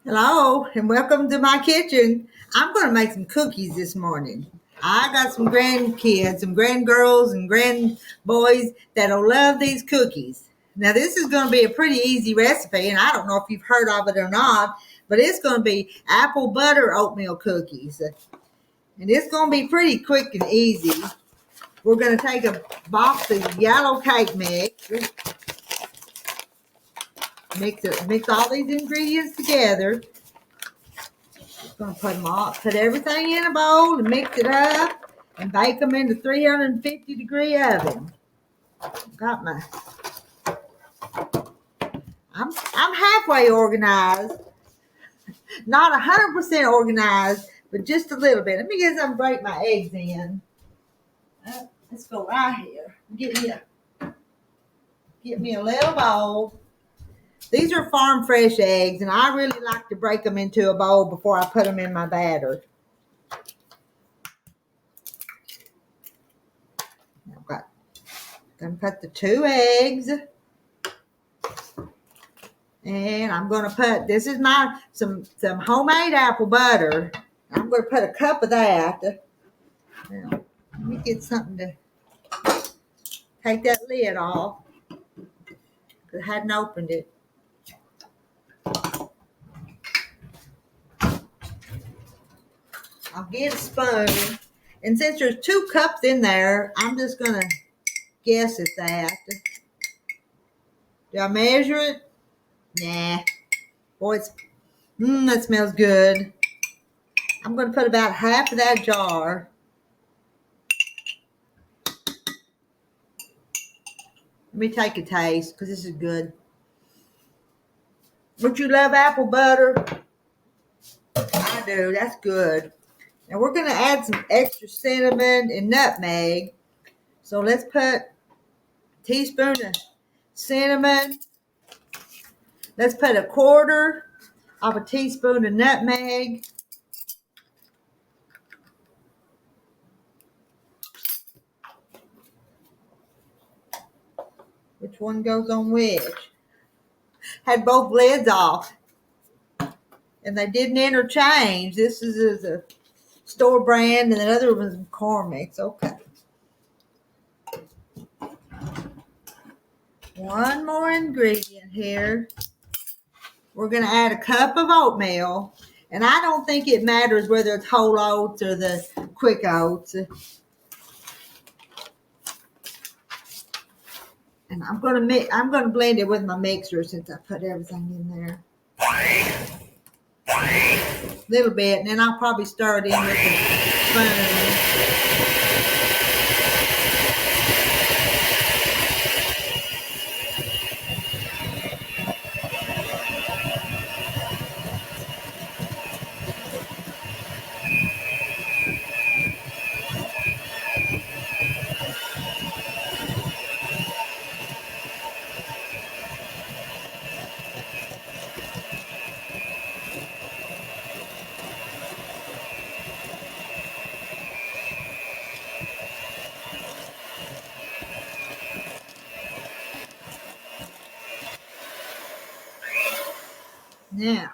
Hello and welcome to my kitchen. I'm going to make some cookies this morning. I got some grandkids, some grandgirls and grandboys that'll love these cookies. Now this is going to be a pretty easy recipe, and I don't know if you've heard of it or not, but it's going to be apple butter oatmeal cookies. And it's going to be pretty quick and easy. We're going to take a box of yellow cake mix. Mix all these ingredients together. Going to put everything in a bowl and mix it up and bake them in the 350-degree oven. Got my. I'm halfway organized, not 100% organized, but just a little bit. Let me get some break my eggs in. Let's go right here. Get me a little bowl. These are farm fresh eggs, and I really like to break them into a bowl before I put them in my batter. I'm gonna put the 2 eggs, and I'm gonna put, this is my some homemade apple butter. I'm gonna put a cup of that. Now, let me get something to take that lid off, because I hadn't opened it. I'll get a spoon, and since there's 2 cups in there, I'm just gonna guess at that. Do I measure it? Nah. Boy, that smells good. I'm gonna put about half of that jar. Let me take a taste, because this is good. Would you love apple butter? I do. That's good. Now we're going to add some extra cinnamon and nutmeg. So let's put a teaspoon of cinnamon. Let's put a quarter of a teaspoon of nutmeg. Which one goes on which? Had both lids off. And they didn't interchange. This is a store brand, and the other one's McCormick's. Okay. One more ingredient here. We're going to add a cup of oatmeal. And I don't think it matters whether it's whole oats or the quick oats. And I'm going to blend it with my mixer since I put everything in there. A little bit, and then I'll probably stir it in with a spoon. Now,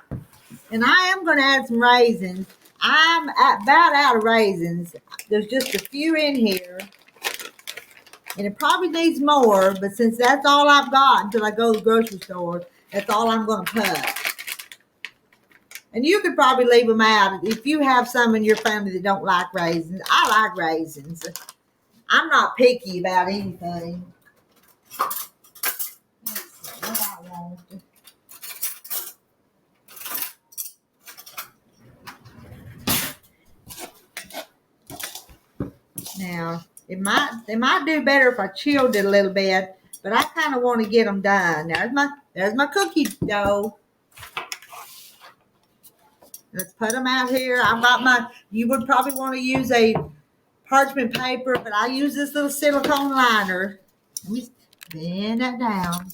and I am going to add some raisins. I'm about out of raisins. There's just a few in here. And it probably needs more, but since that's all I've got until I go to the grocery store, that's all I'm going to put. And you could probably leave them out if you have some in your family that don't like raisins. I like raisins. I'm not picky about anything. Let's see what I want. Now, they might do better if I chilled it a little bit, but I kind of want to get them done. There's my cookie dough. Let's put them out here. I've got you would probably want to use a parchment paper, but I use this little silicone liner. Let me bend that down.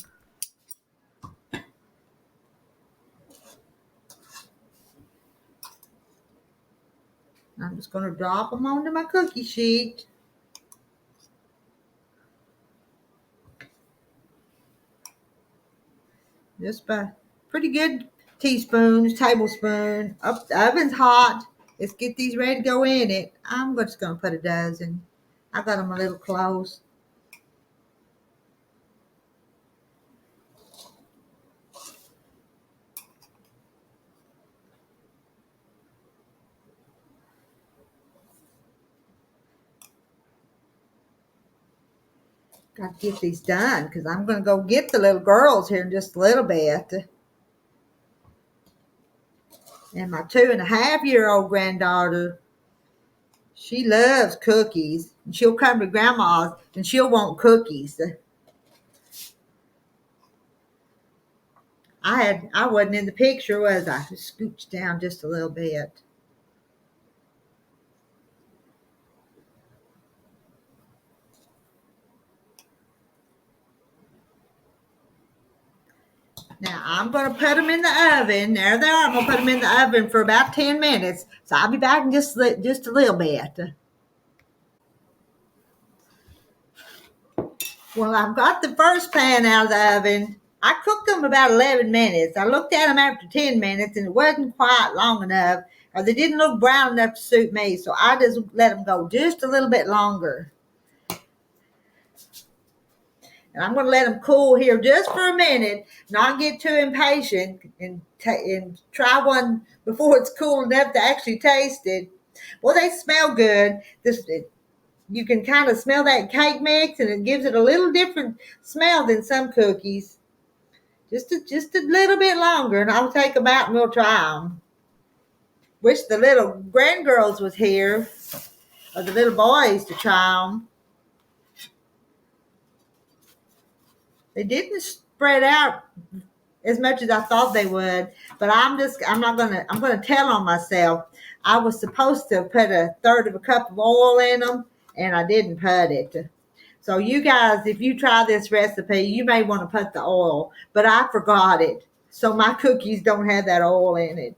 I'm just going to drop them onto my cookie sheet. Just by pretty good teaspoons, tablespoon. Up, the oven's hot. Let's get these ready to go in it. I'm just going to put a dozen. I got them a little close. Got to get these done because I'm going to go get the little girls here in just a little bit. And my 2.5-year-old granddaughter, she loves cookies. And she'll come to grandma's and she'll want cookies. I wasn't in the picture, was I? Just scooched down just a little bit. Now I'm going to put them in the oven. There they are. I'm going to put them in the oven for about 10 minutes. So I'll be back in just a little bit. Well, I've got the first pan out of the oven. I cooked them about 11 minutes. I looked at them after 10 minutes and it wasn't quite long enough, or they didn't look brown enough to suit me. So I just let them go just a little bit longer. And I'm going to let them cool here just for a minute, not get too impatient, and try one before it's cool enough to actually taste it. Well, they smell good. You can kind of smell that cake mix, and it gives it a little different smell than some cookies. Just a little bit longer, and I'll take them out and we'll try them. Wish the little grandgirls was here, or the little boys, to try them. They didn't spread out as much as I thought they would, but I'm gonna tell on myself. I was supposed to put 1/3 of a cup of oil in them, and I didn't put it. So you guys, if you try this recipe, you may want to put the oil, but I forgot it. So my cookies don't have that oil in it.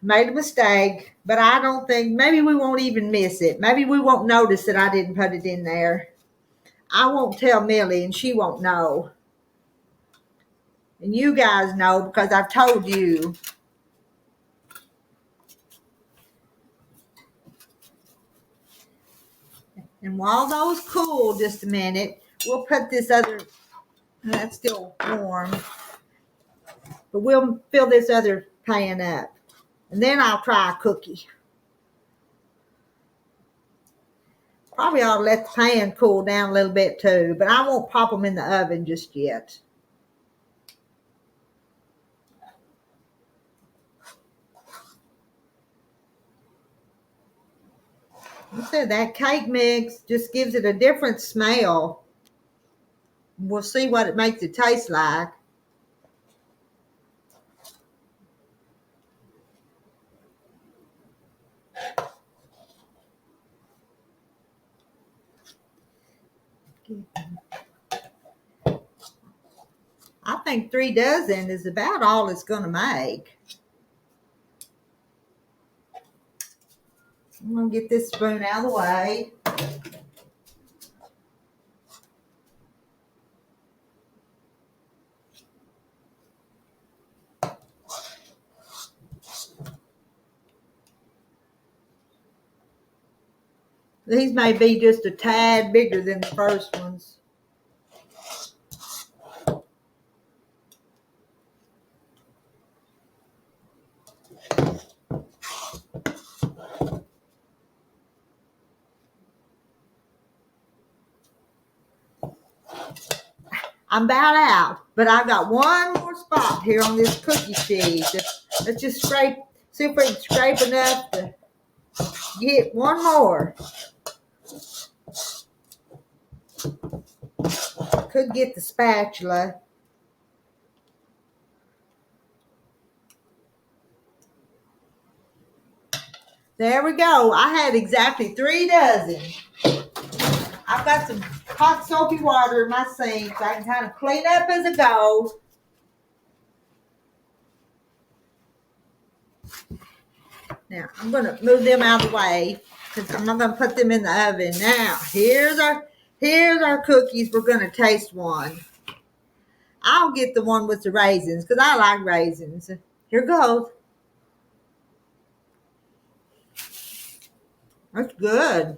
Made a mistake, but I don't think, maybe we won't even miss it. Maybe we won't notice that I didn't put it in there. I won't tell Millie and she won't know. And you guys know because I've told you. And while those cool just a minute, we'll put this other, that's still warm, but we'll fill this other pan up. And then I'll try a cookie. Probably ought to let the pan cool down a little bit too, but I won't pop them in the oven just yet. I said that cake mix just gives it a different smell. We'll see what it makes it taste like. I think 3 dozen is about all it's going to make. I'm going to get this spoon out of the way. These may be just a tad bigger than the first ones. I'm about out, but I got one more spot here on this cookie sheet. Let's just scrape, see if we can scrape enough to get one more. Could get the spatula. There we go. I had exactly 3 dozen. I've got some hot soapy water in my sink so I can kind of clean up as I go. Now, I'm going to move them out of the way because I'm not going to put them in the oven. Now, Here's our cookies. We're going to taste one. I'll get the one with the raisins because I like raisins. Here goes. That's good.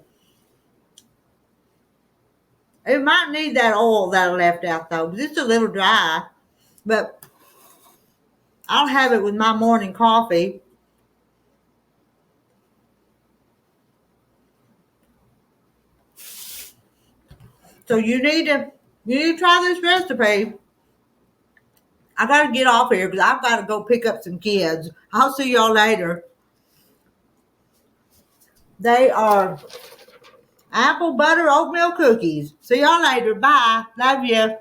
It might need that oil that I left out though. It's a little dry. But I'll have it with my morning coffee. So you need to try this recipe. I gotta get off here because I've got to go pick up some kids. I'll see y'all later. They are apple butter oatmeal cookies. See y'all later. Bye. Love you.